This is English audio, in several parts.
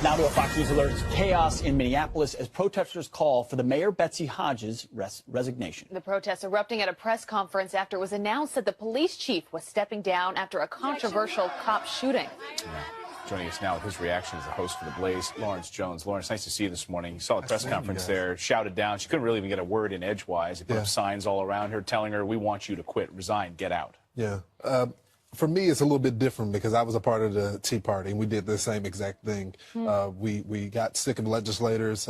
Now to a Fox News alert. Chaos in Minneapolis as protesters call for the mayor Betsy Hodges' resignation. The protests erupting at a press conference after it was announced that the police chief was stepping down after a controversial cop shooting. Joining us now with his reaction is the host for The Blaze, Lawrence Jones. Lawrence, nice to see you this morning. You saw the press conference there, shouted down. She couldn't really even get a word in edgewise. He put up signs all around her telling her, "We want you to quit, resign, get out." Yeah. For me, it's a little bit different because I was a part of the Tea Party, and we did the same exact thing. We got sick of legislators.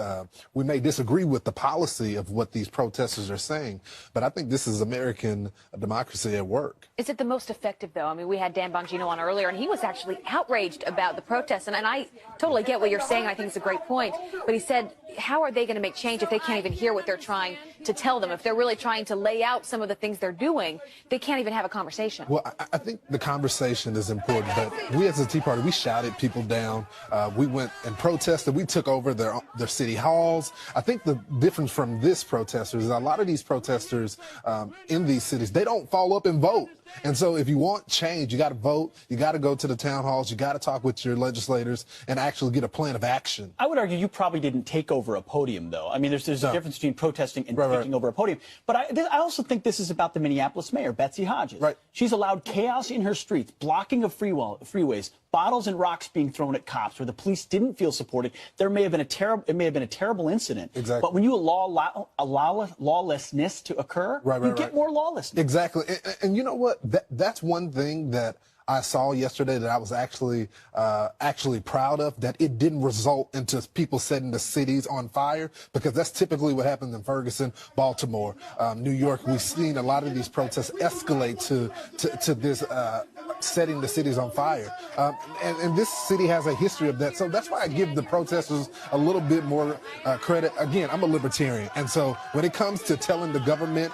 We may disagree with the policy of what these protesters are saying, but I think this is American democracy at work. Is it the most effective, though? I mean, we had Dan Bongino on earlier, and he was actually outraged about the protests. And I totally get what you're saying. I think it's a great point. But he said, how are they going to make change if they can't even hear what they're trying to tell them? If they're really trying to lay out some of the things they're doing, they can't even have a conversation. Well, I think the conversation is important, but we as a Tea Party, we shouted people down. We went and protested. We took over their city halls. I think the difference from this protesters is a lot of these protesters in these cities, they don't follow up and vote. And so if you want change, you got to vote. You got to go to the town halls. You got to talk with your legislators and actually get a plan of action. I would argue you probably didn't take over a podium, though. I mean, there's a difference between protesting and taking over a podium. But I also think this is about the Minneapolis mayor, Betsy Hodges. She's allowed chaos in her streets, blocking of freeways, bottles and rocks being thrown at cops where the police didn't feel supported. It may have been a terrible incident. Exactly. But when you allow lawlessness to occur, you get more lawlessness. Exactly. And you know what? That's one thing that I saw yesterday that I was actually proud of, that it didn't result into people setting the cities on fire, because that's typically what happens in Ferguson, Baltimore, New York. We've seen a lot of these protests escalate to this setting the cities on fire. And this city has a history of that. So that's why I give the protesters a little bit more credit. Again, I'm a libertarian. And so when it comes to telling the government,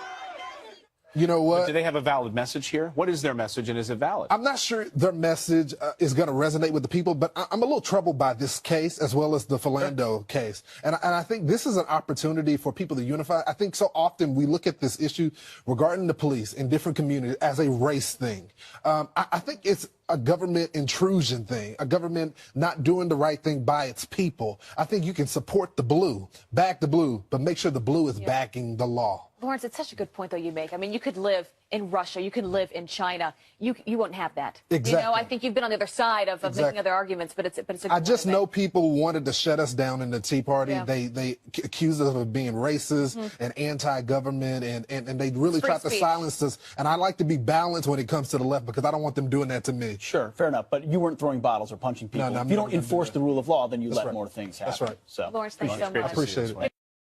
you know what? But do they have a valid message here? What is their message, and is it valid? I'm not sure their message is going to resonate with the people, but I'm a little troubled by this case as well as the Philando case. And I think this is an opportunity for people to unify. I think so often we look at this issue regarding the police in different communities as a race thing. I think it's a government intrusion thing, a government not doing the right thing by its people. I think you can support the blue, back the blue, but make sure the blue is backing the law. Lawrence, it's such a good point, though, you make. I mean, you could live in Russia, you could live in China. You won't have that. Exactly. You know, I think you've been on the other side of making other arguments, but it's a good I just point know people wanted to shut us down in the Tea Party. They accused us of being racist and anti-government, and they really tried to silence us. And I like to be balanced when it comes to the left, because I don't want them doing that to me. Sure, fair enough. But you weren't throwing bottles or punching people. No, if you don't enforce the rule of law, then you let more things happen. That's right. So, Lawrence, thanks so much. I appreciate it.